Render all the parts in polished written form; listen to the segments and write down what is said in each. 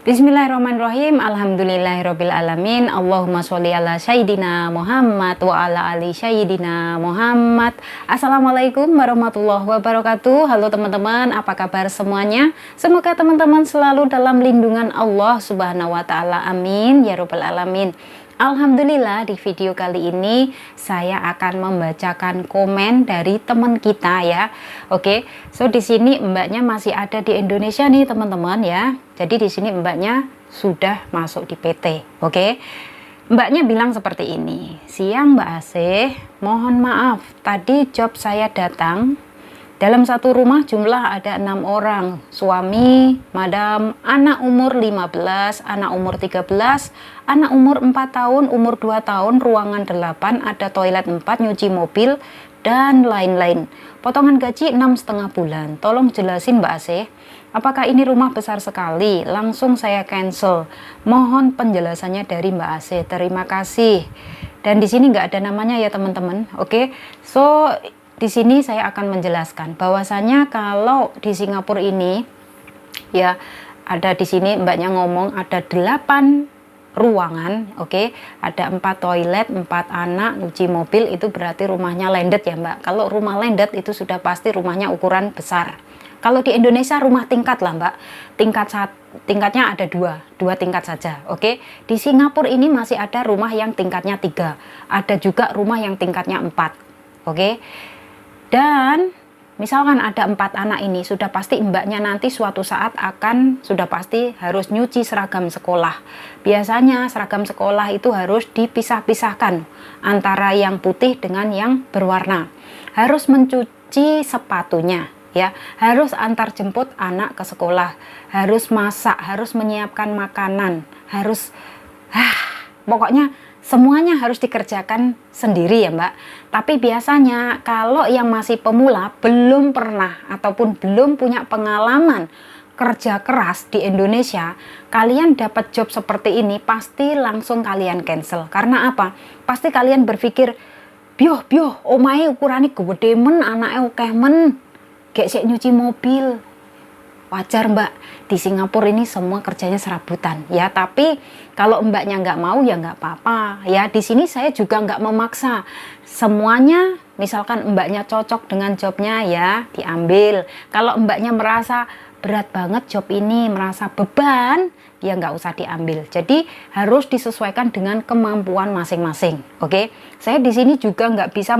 Bismillahirrahmanirrahim. Alhamdulillahirabbil alamin. Allahumma sholli ala sayyidina Muhammad wa ala ali sayyidina Muhammad. Assalamualaikum warahmatullahi wabarakatuh. Halo teman-teman, apa kabar semuanya? Semoga teman-teman selalu dalam lindungan Allah Subhanahu wa taala. Amin ya rabbal alamin. Alhamdulillah, di video kali ini saya akan membacakan komen dari teman kita ya. Oke, so di sini mbaknya masih ada di Indonesia nih teman-teman ya. Jadi di sini mbaknya sudah masuk di PT. Oke, mbaknya bilang seperti ini. Siang Mbak Asih, mohon maaf tadi job saya datang. Dalam satu rumah jumlah ada 6 orang, suami, madam, anak umur 15, anak umur 13, anak umur 4 tahun, umur 2 tahun, ruangan 8, ada toilet 4, nyuci mobil, dan lain-lain. Potongan gaji 6,5 bulan. Tolong jelasin Mbak Asih, apakah ini rumah besar sekali? Langsung saya cancel. Mohon penjelasannya dari Mbak Asih. Terima kasih. Dan di sini nggak ada namanya ya teman-teman. Oke, so di sini saya akan menjelaskan bahwasanya kalau di Singapura ini ya ada di sini mbaknya ngomong ada 8 ruangan, oke, ada 4 toilet, 4 anak, nyuci mobil, itu berarti rumahnya landed ya Mbak. Kalau rumah landed itu sudah pasti rumahnya ukuran besar. Kalau di Indonesia rumah tingkat lah Mbak, tingkatnya ada dua tingkat saja, oke. Di Singapura ini masih ada rumah yang tingkatnya 3, ada juga rumah yang tingkatnya 4, oke. Dan misalkan ada 4 anak ini, sudah pasti mbaknya nanti suatu saat sudah pasti harus nyuci seragam sekolah. Biasanya seragam sekolah itu harus dipisah-pisahkan antara yang putih dengan yang berwarna. Harus mencuci sepatunya ya, harus antar jemput anak ke sekolah, harus masak, harus menyiapkan makanan, harus pokoknya semuanya harus dikerjakan sendiri ya Mbak. Tapi biasanya kalau yang masih pemula, belum pernah ataupun belum punya pengalaman kerja keras di Indonesia, kalian dapat job seperti ini pasti langsung kalian cancel. Karena apa? Pasti kalian berpikir, bioh omahe ukurane gede men, anake akeh men, gek sik nyuci mobil. Wajar Mbak, di Singapura ini semua kerjanya serabutan ya. Tapi kalau mbaknya nggak mau ya nggak apa-apa ya. Di sini saya juga nggak memaksa semuanya. Misalkan mbaknya cocok dengan jobnya ya diambil. Kalau mbaknya merasa berat banget job ini, merasa beban, ya nggak usah diambil. Jadi harus disesuaikan dengan kemampuan masing-masing. Oke, saya di sini juga nggak bisa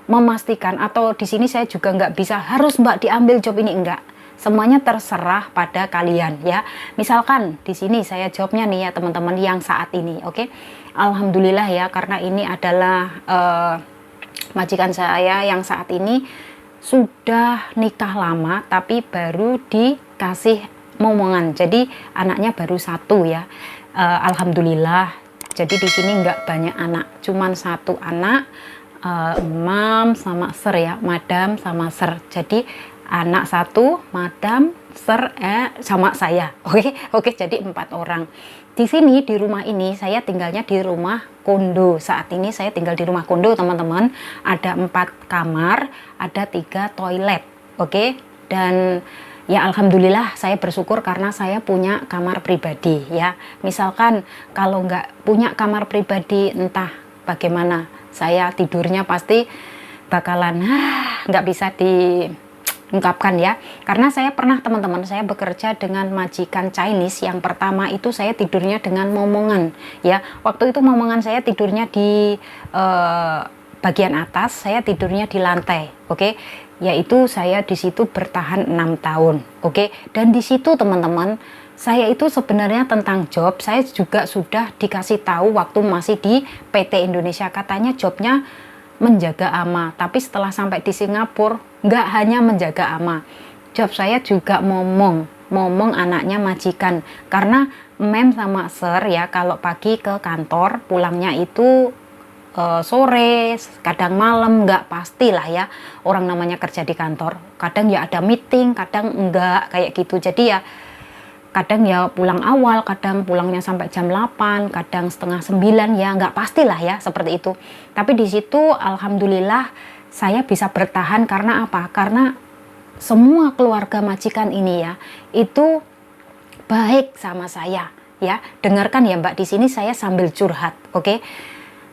memastikan, atau di sini saya juga nggak bisa harus Mbak diambil job ini, enggak. Semuanya terserah pada kalian ya. Misalkan di sini saya jawabnya nih ya teman-teman yang saat ini, oke. Alhamdulillah ya, karena ini adalah majikan saya yang saat ini sudah nikah lama tapi baru dikasih momongan. Jadi anaknya baru 1 ya. Alhamdulillah. Jadi di sini nggak banyak anak, cuman 1 anak, mam sama ser ya, madam sama ser. Jadi anak 1, madam, ser, sama saya. Oke, jadi 4 orang. Di sini di rumah ini saya tinggalnya di rumah kondo. Saat ini saya tinggal di rumah kondo teman-teman. Ada 4 kamar, ada 3 toilet. Oke, dan ya alhamdulillah saya bersyukur karena saya punya kamar pribadi ya. Misalkan kalau nggak punya kamar pribadi, entah bagaimana saya tidurnya pasti bakalan nggak bisa diungkapkan ya. Karena saya pernah teman-teman, saya bekerja dengan majikan Chinese. Yang pertama itu saya tidurnya dengan momongan ya. Waktu itu momongan saya tidurnya di bagian atas, saya tidurnya di lantai. Oke, yaitu saya di situ bertahan 6 tahun. Oke, dan di situ teman-teman, saya itu sebenarnya tentang job saya juga sudah dikasih tahu waktu masih di PT Indonesia. Katanya jobnya menjaga ama, tapi setelah sampai di Singapura nggak hanya menjaga ama, job saya juga momong anaknya majikan. Karena mem sama ser ya, kalau pagi ke kantor, pulangnya itu sore, kadang malam, nggak pastilah ya, orang namanya kerja di kantor, kadang ya ada meeting, kadang enggak, kayak gitu. Jadi ya kadang ya pulang awal, kadang pulangnya sampai jam 8, kadang setengah 9, ya nggak pastilah ya seperti itu. Tapi di situ alhamdulillah saya bisa bertahan. Karena apa? Karena semua keluarga majikan ini ya itu baik sama saya ya. Dengarkan ya Mbak, di sini saya sambil curhat, oke?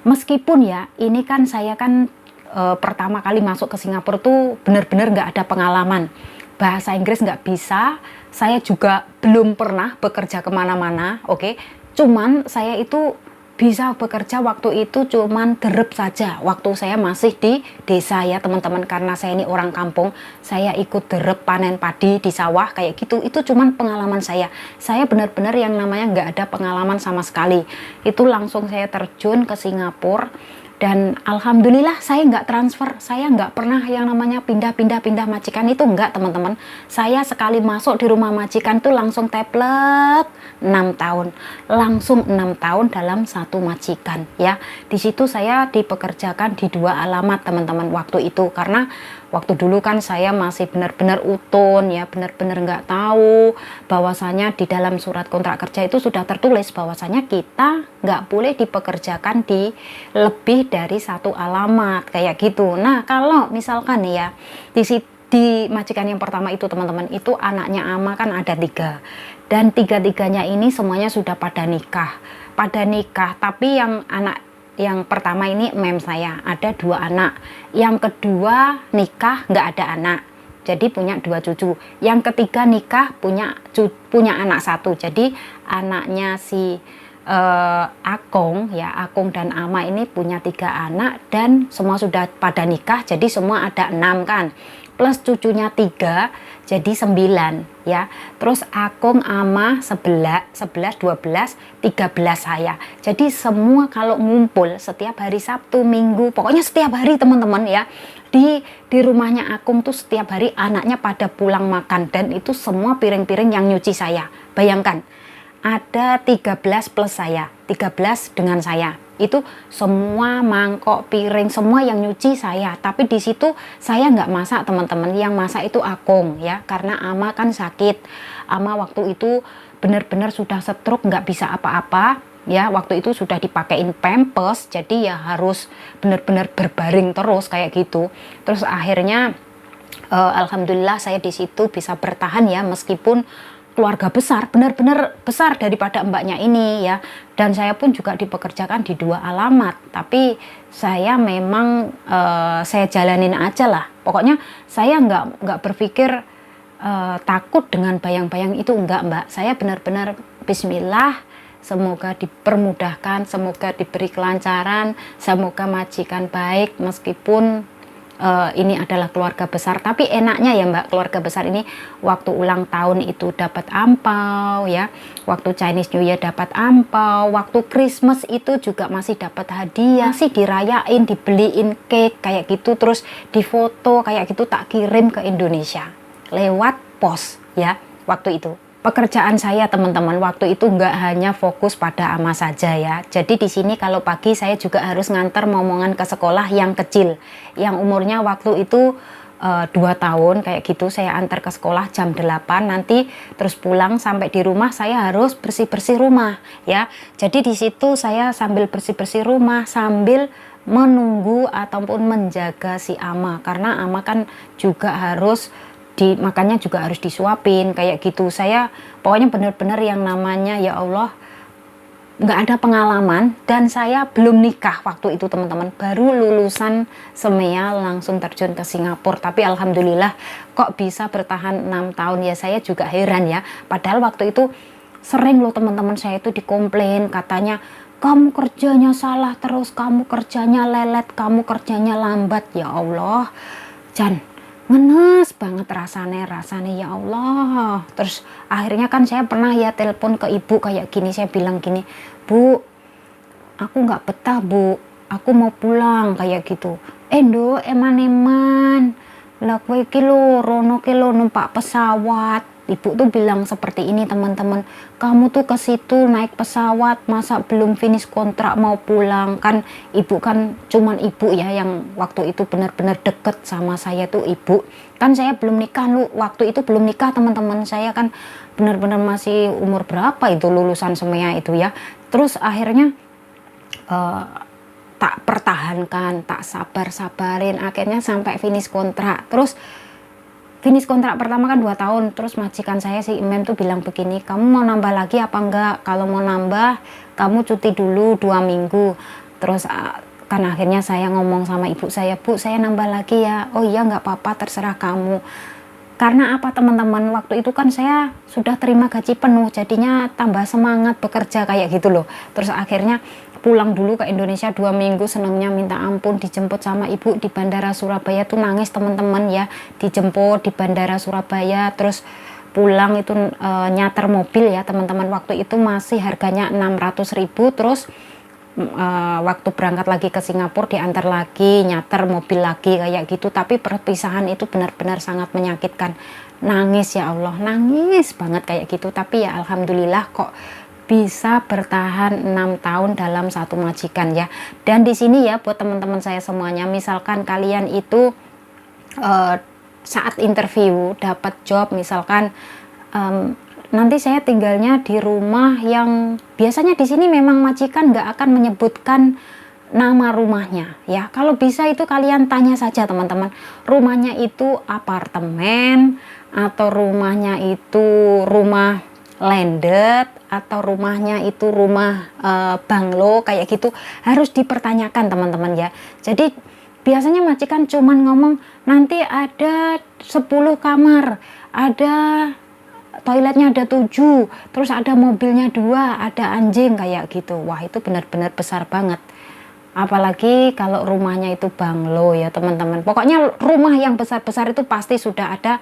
Meskipun ya ini kan saya kan pertama kali masuk ke Singapura tuh benar-benar nggak ada pengalaman, bahasa Inggris nggak bisa, saya juga belum pernah bekerja kemana-mana, oke? Cuman saya itu bisa bekerja waktu itu cuman derep saja waktu saya masih di desa ya teman-teman, karena saya ini orang kampung, saya ikut derep panen padi di sawah kayak gitu. Itu cuman pengalaman saya benar-benar yang namanya nggak ada pengalaman sama sekali. Itu langsung saya terjun ke Singapura. Dan alhamdulillah saya nggak transfer, saya nggak pernah yang namanya pindah majikan, itu nggak teman-teman. Saya sekali masuk di rumah majikan tuh langsung teplek 6 tahun, langsung 6 tahun dalam satu majikan ya. Di situ saya dipekerjakan di 2 alamat teman-teman waktu itu, karena waktu dulu kan saya masih benar-benar utun ya, benar-benar nggak tahu bahwasanya di dalam surat kontrak kerja itu sudah tertulis bahwasanya kita nggak boleh dipekerjakan di lebih dari 1 alamat kayak gitu. Nah kalau misalkan ya di majikan yang pertama itu teman-teman, itu anaknya ama kan ada 3, dan 3-tiganya ini semuanya sudah pada nikah, tapi yang anak yang pertama ini mem saya ada 2 anak, yang kedua nikah nggak ada anak jadi punya 2 cucu, yang ketiga nikah punya anak 1, jadi anaknya si Akong ya, Akong dan Ama ini punya 3 anak dan semua sudah pada nikah, jadi semua ada 6 kan, plus cucunya 3 jadi 9 ya. Terus Akong, Ama 11, 12, 13 saya. Jadi semua kalau ngumpul setiap hari Sabtu, Minggu, pokoknya setiap hari teman-teman ya. Di rumahnya Akong tuh setiap hari anaknya pada pulang makan, dan itu semua piring-piring yang nyuci saya. Bayangkan, ada 13 plus saya, 13 dengan saya. Itu semua mangkok, piring, semua yang nyuci saya. Tapi di situ saya nggak masak teman-teman, yang masak itu Akong ya, karena Ama kan sakit. Ama waktu itu benar-benar sudah stroke, nggak bisa apa-apa ya. Waktu itu sudah dipakein pampers, jadi ya harus benar-benar berbaring terus kayak gitu. Terus akhirnya alhamdulillah saya di situ bisa bertahan ya, meskipun keluarga besar, benar-benar besar daripada mbaknya ini ya. Dan saya pun juga dipekerjakan di 2 alamat, tapi saya memang saya jalanin aja lah. Pokoknya saya nggak berpikir takut dengan bayang-bayang itu, enggak mbak. Saya benar-benar bismillah, semoga dipermudahkan, semoga diberi kelancaran, semoga majikan baik, meskipun ini adalah keluarga besar. Tapi enaknya ya mbak, keluarga besar ini waktu ulang tahun itu dapat ampau ya, waktu Chinese New Year dapat ampau, waktu Christmas itu juga masih dapat hadiah, sih dirayain, dibeliin cake kayak gitu, terus difoto kayak gitu, tak kirim ke Indonesia lewat pos ya. Waktu itu pekerjaan saya teman-teman waktu itu nggak hanya fokus pada Ama saja ya. Jadi di sini kalau pagi saya juga harus ngantar momongan ke sekolah yang kecil, yang umurnya waktu itu 2 tahun kayak gitu. Saya antar ke sekolah jam 8, nanti terus pulang, sampai di rumah saya harus bersih-bersih rumah ya. Jadi di situ saya sambil bersih-bersih rumah sambil menunggu ataupun menjaga si Ama, karena Ama kan juga harus makannya juga harus disuapin kayak gitu. Saya pokoknya benar-benar yang namanya ya Allah nggak ada pengalaman, dan saya belum nikah waktu itu teman-teman, baru lulusan SEMEA langsung terjun ke Singapura. Tapi alhamdulillah kok bisa bertahan 6 tahun ya, saya juga heran ya. Padahal waktu itu sering loh teman-teman saya itu dikomplain, katanya kamu kerjanya salah terus, kamu kerjanya lelet, kamu kerjanya lambat. Ya Allah Jan, ngenes banget rasanya ya Allah. Terus akhirnya kan saya pernah ya telepon ke ibu kayak gini, saya bilang gini, Bu, aku nggak betah Bu, aku mau pulang kayak gitu. Endo eman-eman lah kowe iki rono numpak pesawat. Ibu tuh bilang seperti ini teman-teman, kamu tuh ke situ naik pesawat, masa belum finish kontrak mau pulang? Kan ibu kan cuman ibu ya yang waktu itu benar-benar deket sama saya tuh ibu. Kan saya belum nikah lu, waktu itu belum nikah teman-teman, saya kan benar-benar masih umur berapa itu lulusan SEMEA itu ya. Terus akhirnya tak pertahankan, tak sabarin, akhirnya sampai finish kontrak. Terus finish kontrak pertama kan 2 tahun, terus majikan saya si Imam tuh bilang begini, kamu mau nambah lagi apa enggak? Kalau mau nambah kamu cuti dulu 2 minggu. Terus kan akhirnya saya ngomong sama ibu saya, Bu saya nambah lagi ya. Oh iya nggak apa-apa, terserah kamu. Karena apa teman-teman, waktu itu kan saya sudah terima gaji penuh, jadinya tambah semangat bekerja kayak gitu loh. Terus akhirnya pulang dulu ke Indonesia 2 minggu, senangnya minta ampun, dijemput sama ibu di bandara Surabaya tuh nangis teman-teman ya, dijemput di bandara Surabaya, terus pulang itu nyater mobil ya teman-teman, waktu itu masih harganya 600.000, terus waktu berangkat lagi ke Singapura diantar lagi, nyater mobil lagi kayak gitu. Tapi perpisahan itu benar-benar sangat menyakitkan, nangis ya Allah, nangis banget kayak gitu. Tapi ya alhamdulillah kok bisa bertahan 6 tahun dalam satu majikan ya. Dan di sini ya buat teman-teman saya semuanya, misalkan kalian itu saat interview dapat job, misalkan nanti saya tinggalnya di rumah yang biasanya di sini memang majikan nggak akan menyebutkan nama rumahnya ya. Kalau bisa itu kalian tanya saja teman-teman, rumahnya itu apartemen atau rumahnya itu rumah landed atau rumahnya itu rumah banglo kayak gitu, harus dipertanyakan teman-teman ya. Jadi biasanya majikan cuman ngomong nanti ada 10 kamar, ada toiletnya ada 7, terus ada mobilnya 2, ada anjing kayak gitu. Wah itu benar-benar besar banget. Apalagi kalau rumahnya itu banglo ya teman-teman. Pokoknya rumah yang besar-besar itu pasti sudah ada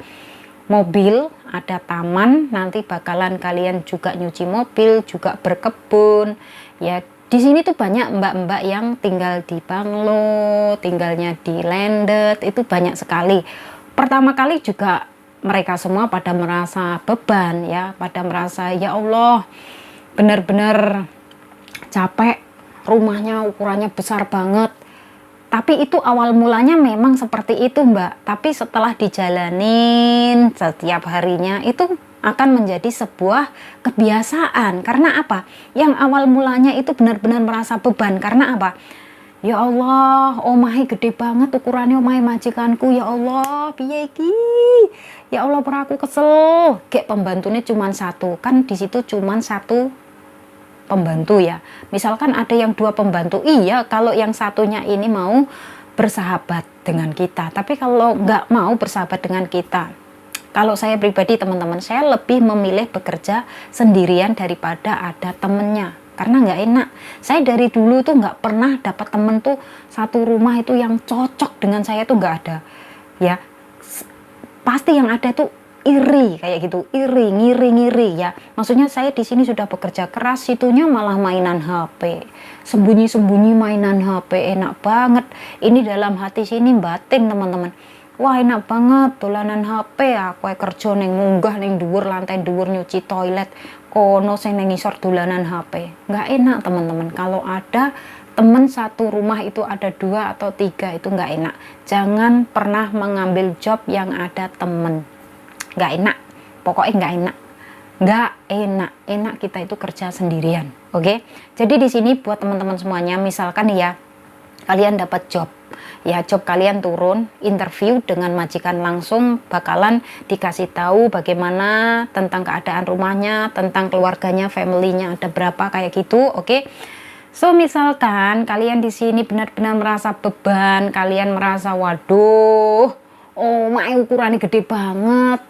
mobil, ada taman, nanti bakalan kalian juga nyuci mobil, juga berkebun. Ya, di sini tuh banyak mbak-mbak yang tinggal di banglo, tinggalnya di landed, itu banyak sekali. Pertama kali juga mereka semua pada merasa beban ya, pada merasa ya Allah, benar-benar capek, rumahnya ukurannya besar banget. Tapi itu awal mulanya memang seperti itu mbak, tapi setelah dijalanin setiap harinya itu akan menjadi sebuah kebiasaan. Karena apa? Yang awal mulanya itu benar-benar merasa beban. Karena apa? Ya Allah, omahe gede banget ukurannya, omahe majikanku, ya Allah, piye iki? Ya Allah, aku kesel. Kayak pembantunya cuma 1, kan di situ cuma 1 pembantu ya. Misalkan ada yang 2 pembantu, iya kalau yang satunya ini mau bersahabat dengan kita. Tapi kalau nggak mau bersahabat dengan kita, kalau saya pribadi teman-teman, saya lebih memilih bekerja sendirian daripada ada temennya. Karena nggak enak. Saya dari dulu tuh nggak pernah dapat temen tuh satu rumah itu yang cocok dengan saya tuh nggak ada. Ya, pasti yang ada tuh iri kayak gitu, ngiri ya. Maksudnya saya di sini sudah bekerja keras, situnya malah mainan HP, sembunyi-sembunyi mainan HP, enak banget. Ini dalam hati sini batin teman-teman. Wah enak banget dolanan HP, aku kerja neng munggah neng dhuwur lantai dhuwur nyuci toilet, kono sing neng ngisor dolanan HP. Nggak enak teman-teman. Kalau ada teman satu rumah itu ada 2 atau 3 itu nggak enak. Jangan pernah mengambil job yang ada temen. Nggak enak, pokoknya nggak enak kita itu kerja sendirian. Oke? Jadi di sini buat teman-teman semuanya, misalkan ya kalian dapat job ya, job kalian turun interview dengan majikan, langsung bakalan dikasih tahu bagaimana tentang keadaan rumahnya, tentang keluarganya, familynya ada berapa kayak gitu. Oke? So misalkan kalian di sini benar-benar merasa beban, kalian merasa waduh, oh mak ukurannya gede banget,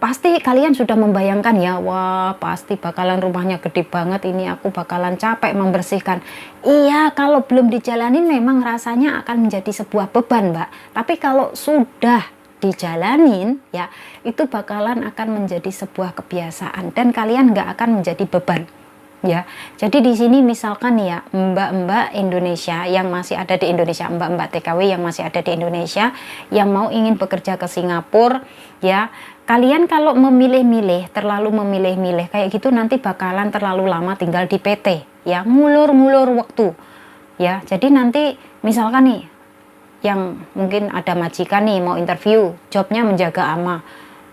pasti kalian sudah membayangkan ya, wah pasti bakalan rumahnya gede banget, ini aku bakalan capek membersihkan. Iya, kalau belum dijalanin memang rasanya akan menjadi sebuah beban mbak, tapi kalau sudah dijalanin ya itu bakalan akan menjadi sebuah kebiasaan dan kalian nggak akan menjadi beban. Ya, jadi di sini misalkan ya mbak-mbak Indonesia yang masih ada di Indonesia, mbak-mbak TKW yang masih ada di Indonesia, yang mau ingin bekerja ke Singapura, ya kalian kalau memilih-milih, terlalu memilih-milih kayak gitu nanti bakalan terlalu lama tinggal di PT, ya ngulur-ngulur waktu, ya. Jadi nanti misalkan nih, yang mungkin ada majikan nih mau interview, jobnya menjaga ama.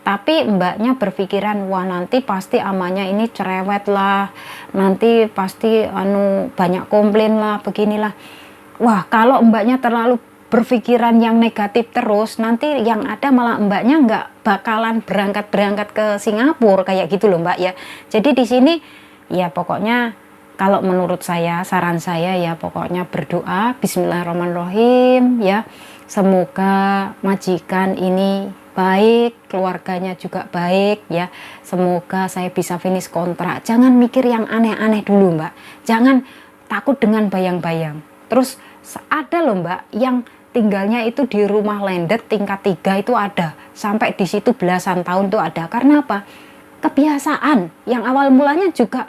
Tapi mbaknya berpikiran, wah nanti pasti amanya ini cerewet lah, nanti pasti banyak komplain lah, beginilah. Wah kalau mbaknya terlalu berpikiran yang negatif terus, nanti yang ada malah mbaknya nggak bakalan berangkat ke Singapura kayak gitu loh mbak ya. Jadi di sini ya pokoknya kalau menurut saya, saran saya ya pokoknya berdoa Bismillahirrahmanirrahim ya, semoga majikan ini baik, keluarganya juga baik ya, semoga saya bisa finish kontrak. Jangan mikir yang aneh-aneh dulu mbak, jangan takut dengan bayang-bayang. Terus ada loh mbak yang tinggalnya itu di rumah landed tingkat 3 itu ada, sampai di situ belasan tahun tuh ada. Karena apa? Kebiasaan yang awal mulanya juga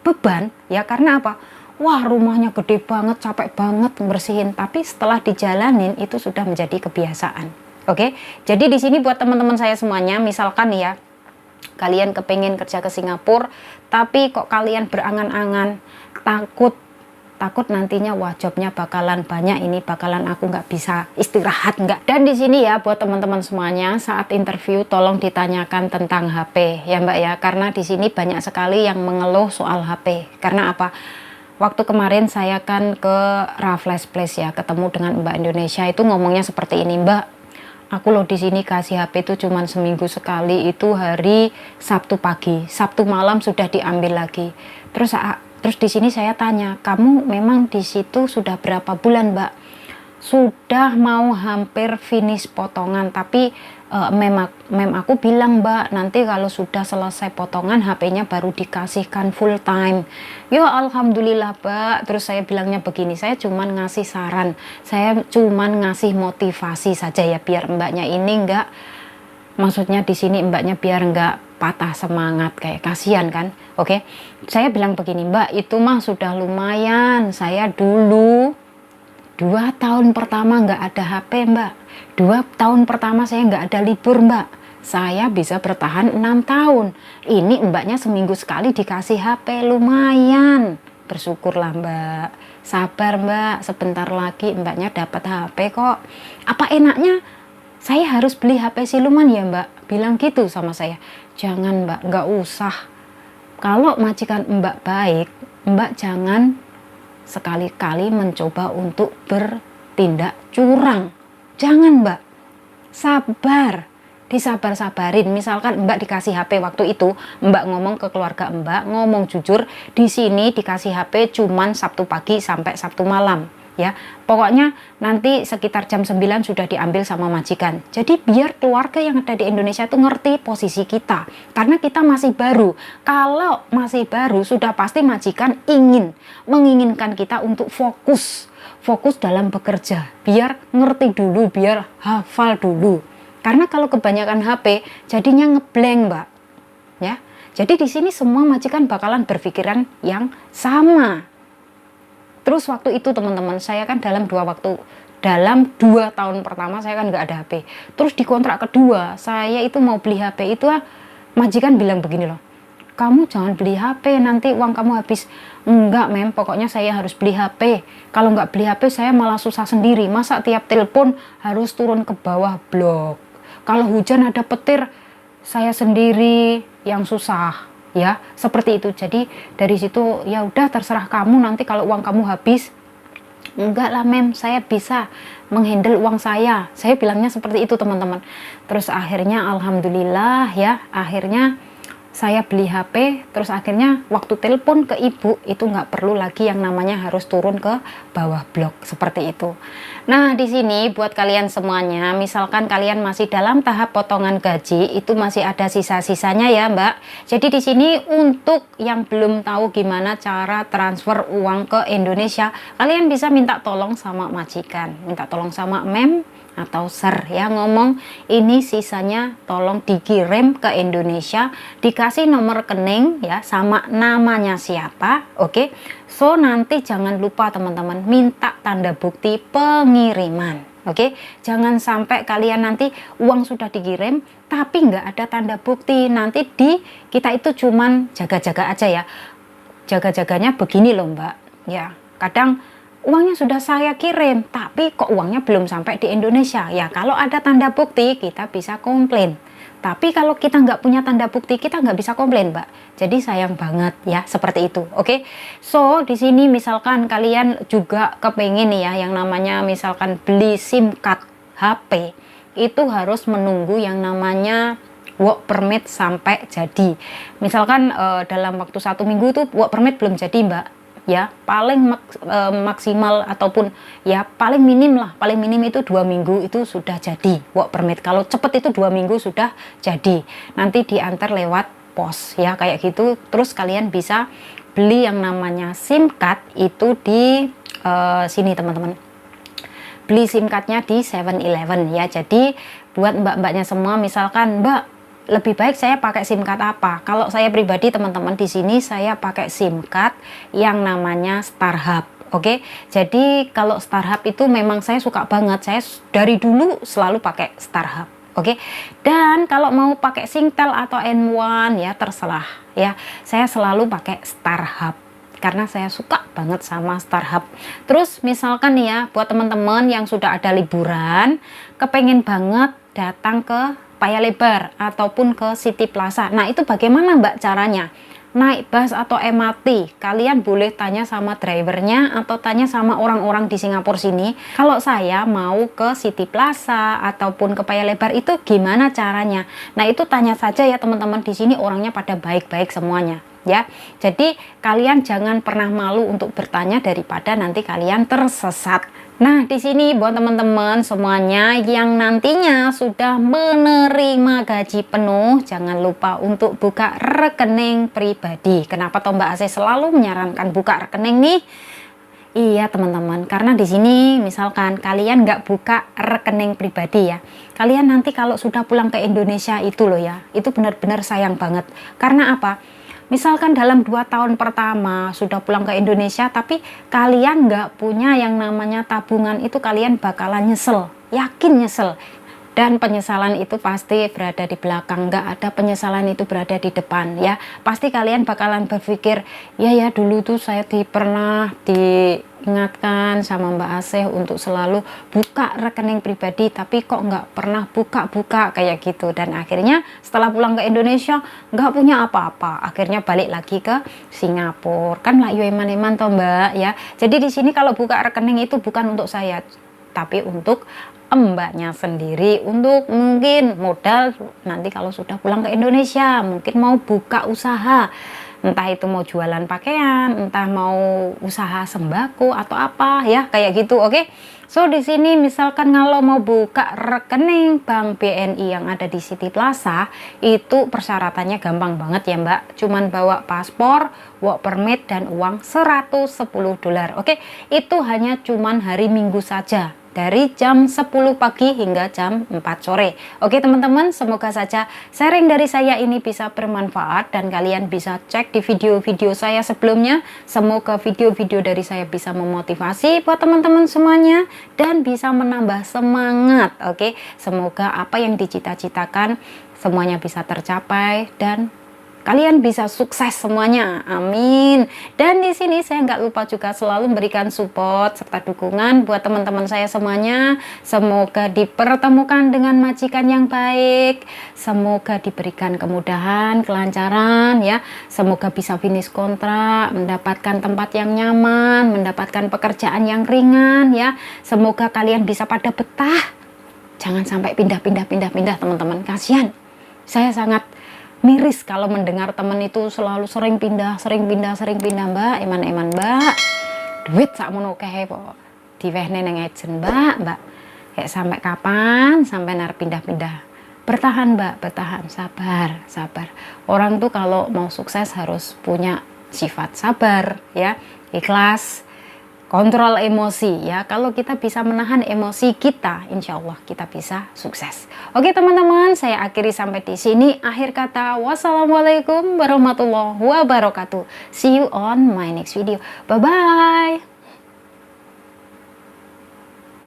beban ya, karena apa? Wah, rumahnya gede banget, capek banget bersihin, tapi setelah dijalanin itu sudah menjadi kebiasaan. Oke, jadi di sini buat teman-teman saya semuanya, misalkan ya kalian kepengen kerja ke Singapura, tapi kok kalian berangan-angan, takut nantinya wah jobnya bakalan banyak, ini bakalan aku nggak bisa istirahat nggak. Dan di sini ya buat teman-teman semuanya, saat interview tolong ditanyakan tentang HP ya mbak ya, karena di sini banyak sekali yang mengeluh soal HP. Karena apa? Waktu kemarin saya kan ke Raffles Place ya, ketemu dengan mbak Indonesia, itu ngomongnya seperti ini, mbak, aku loh di sini kasih HP itu cuman seminggu sekali, itu hari Sabtu pagi, Sabtu malam sudah diambil lagi. Terus di sini saya tanya, kamu memang di situ sudah berapa bulan mbak? Sudah mau hampir finish potongan, tapi mem aku bilang mbak, nanti kalau sudah selesai potongan HP-nya baru dikasihkan full time. Ya alhamdulillah mbak. Terus saya bilangnya begini, saya cuman ngasih saran, saya cuman ngasih motivasi saja ya, biar mbaknya ini enggak, maksudnya di sini mbaknya biar enggak patah semangat, kayak kasihan kan. Oke, saya bilang begini, mbak, itu mah sudah lumayan. Saya dulu 2 tahun pertama nggak ada HP mbak, 2 tahun pertama saya nggak ada libur mbak, saya bisa bertahan 6 tahun. Ini mbaknya seminggu sekali dikasih HP, lumayan. Bersyukurlah mbak, sabar mbak, sebentar lagi mbaknya dapat HP kok. Apa enaknya saya harus beli HP siluman ya mbak? Bilang gitu sama saya. Jangan mbak, nggak usah. Kalau majikan mbak baik, mbak jangan sekali-kali mencoba untuk bertindak curang. Jangan mbak, sabar, disabar-sabarin. Misalkan mbak dikasih HP waktu itu, mbak ngomong ke keluarga mbak, ngomong jujur, di sini dikasih HP cuman Sabtu pagi sampai Sabtu malam. Ya, pokoknya nanti sekitar jam 9 sudah diambil sama majikan. Jadi biar keluarga yang ada di Indonesia itu ngerti posisi kita, karena kita masih baru. Kalau masih baru sudah pasti majikan menginginkan kita untuk fokus dalam bekerja, biar ngerti dulu, biar hafal dulu. Karena kalau kebanyakan HP jadinya ngeblank mbak ya. Jadi di sini semua majikan bakalan berpikiran yang sama. Terus waktu itu teman-teman, saya kan dalam 2 tahun pertama saya kan nggak ada HP. Terus di kontrak kedua saya itu mau beli HP itu, majikan bilang begini loh, kamu jangan beli HP, nanti uang kamu habis. Enggak mem, pokoknya saya harus beli HP. Kalau nggak beli HP saya malah susah sendiri. Masa tiap telepon harus turun ke bawah blok. Kalau hujan ada petir, saya sendiri yang susah. Ya, seperti itu. Jadi dari situ ya udah terserah kamu, nanti kalau uang kamu habis. Enggak lah mem, saya bisa menghandle uang saya. Saya bilangnya seperti itu teman-teman. Terus akhirnya alhamdulillah ya, akhirnya saya beli HP. Terus akhirnya waktu telepon ke ibu itu nggak perlu lagi yang namanya harus turun ke bawah blok seperti itu. Nah di sini buat kalian semuanya, misalkan kalian masih dalam tahap potongan gaji, itu masih ada sisa-sisanya ya mbak. Jadi di sini untuk yang belum tahu gimana cara transfer uang ke Indonesia, kalian bisa minta tolong sama majikan, minta tolong sama mem atau ser ya, ngomong ini sisanya tolong dikirim ke Indonesia, dikasih nomor rekening ya sama namanya siapa. Oke, so nanti jangan lupa teman-teman minta tanda bukti pengiriman. Oke, jangan sampai kalian nanti uang sudah dikirim tapi nggak ada tanda bukti, nanti kita itu cuman jaga-jaga aja ya. Jaga-jaganya begini loh mbak ya, kadang uangnya sudah saya kirim, tapi kok uangnya belum sampai di Indonesia. Ya, kalau ada tanda bukti, kita bisa komplain. Tapi kalau kita nggak punya tanda bukti, kita nggak bisa komplain, Mbak. Jadi sayang banget ya, seperti itu. Oke. So, di sini misalkan kalian juga kepengen nih ya, yang namanya misalkan beli SIM card HP, itu harus menunggu yang namanya work permit sampai jadi. Misalkan dalam waktu 1 minggu tuh work permit belum jadi, Mbak. Ya, paling maksimal ataupun ya paling minim lah, paling minim itu 2 minggu itu sudah jadi work permit. Kalau cepet itu 2 minggu sudah jadi, nanti diantar lewat pos ya, kayak gitu. Terus kalian bisa beli yang namanya SIM card itu di sini teman-teman, beli SIM cardnya di 7-Eleven ya. Jadi buat mbak-mbaknya semua, misalkan Mbak lebih baik saya pakai SIM card apa? Kalau saya pribadi teman-teman, di sini saya pakai SIM card yang namanya Starhub. Oke, jadi kalau Starhub itu memang saya suka banget. Saya dari dulu selalu pakai Starhub. Oke, dan kalau mau pakai Singtel atau N1 ya terserah ya. Saya selalu pakai Starhub karena saya suka banget sama Starhub. Terus misalkan ya, buat teman-teman yang sudah ada liburan, kepengen banget datang ke Paya Lebar ataupun ke City Plaza. Nah, itu bagaimana Mbak caranya? Naik bus atau MRT, kalian boleh tanya sama drivernya atau tanya sama orang-orang di Singapura sini. Kalau saya mau ke City Plaza ataupun ke Paya Lebar itu gimana caranya? Nah, itu tanya saja ya teman-teman, di sini orangnya pada baik-baik semuanya. Ya, jadi kalian jangan pernah malu untuk bertanya daripada nanti kalian tersesat. Nah, di sini buat teman-teman semuanya yang nantinya sudah menerima gaji penuh, jangan lupa untuk buka rekening pribadi. Kenapa toh Mbak Ase selalu menyarankan buka rekening nih? Iya teman-teman, karena di sini misalkan kalian nggak buka rekening pribadi ya, kalian nanti kalau sudah pulang ke Indonesia itu loh ya, itu benar-benar sayang banget. Karena apa? Misalkan dalam 2 tahun pertama sudah pulang ke Indonesia tapi kalian nggak punya yang namanya tabungan, itu kalian bakalan nyesel, yakin nyesel. Dan penyesalan itu pasti berada di belakang, nggak ada penyesalan itu berada di depan ya. Pasti kalian bakalan berpikir, ya dulu tuh saya pernah diingatkan sama Mbak Asih untuk selalu buka rekening pribadi, tapi kok nggak pernah buka-buka kayak gitu. Dan akhirnya setelah pulang ke Indonesia nggak punya apa-apa, akhirnya balik lagi ke Singapura. Kan lah eman-eman toh Mbak ya. Jadi di sini kalau buka rekening itu bukan untuk saya, tapi untuk mbaknya sendiri, untuk mungkin modal nanti kalau sudah pulang ke Indonesia, mungkin mau buka usaha, entah itu mau jualan pakaian, entah mau usaha sembako atau apa ya, kayak gitu. Oke. So di sini misalkan kalau mau buka rekening bank BNI yang ada di City Plaza, itu persyaratannya gampang banget ya Mbak. Cuman bawa paspor, work permit dan uang $110. Oke. Itu hanya cuman hari Minggu saja, dari jam 10 pagi hingga jam 4 sore. Oke teman-teman, semoga saja sharing dari saya ini bisa bermanfaat dan kalian bisa cek di video-video saya sebelumnya. Semoga video-video dari saya bisa memotivasi buat teman-teman semuanya dan bisa menambah semangat. Oke, semoga apa yang dicita-citakan semuanya bisa tercapai dan kalian bisa sukses semuanya, amin. Dan di sini saya nggak lupa juga selalu memberikan support serta dukungan buat teman-teman saya semuanya. Semoga dipertemukan dengan majikan yang baik, semoga diberikan kemudahan, kelancaran ya. Semoga bisa finish kontrak, mendapatkan tempat yang nyaman, mendapatkan pekerjaan yang ringan ya. Semoga kalian bisa pada betah. Jangan sampai pindah-pindah teman-teman, kasihan. Saya sangat miris kalau mendengar temen itu selalu sering pindah Mbak, eman-eman Mbak, duit sakmono kae po diwehne nang ejen Mbak, kayak sampai kapan sampai nar pindah-pindah. Bertahan Mbak, bertahan, sabar. Orang tuh kalau mau sukses harus punya sifat sabar ya, ikhlas, kontrol emosi ya. Kalau kita bisa menahan emosi kita, insya Allah kita bisa sukses. Oke teman-teman, saya akhiri sampai di sini. Akhir kata, wassalamualaikum warahmatullahi wabarakatuh. See you on my next video. Bye bye.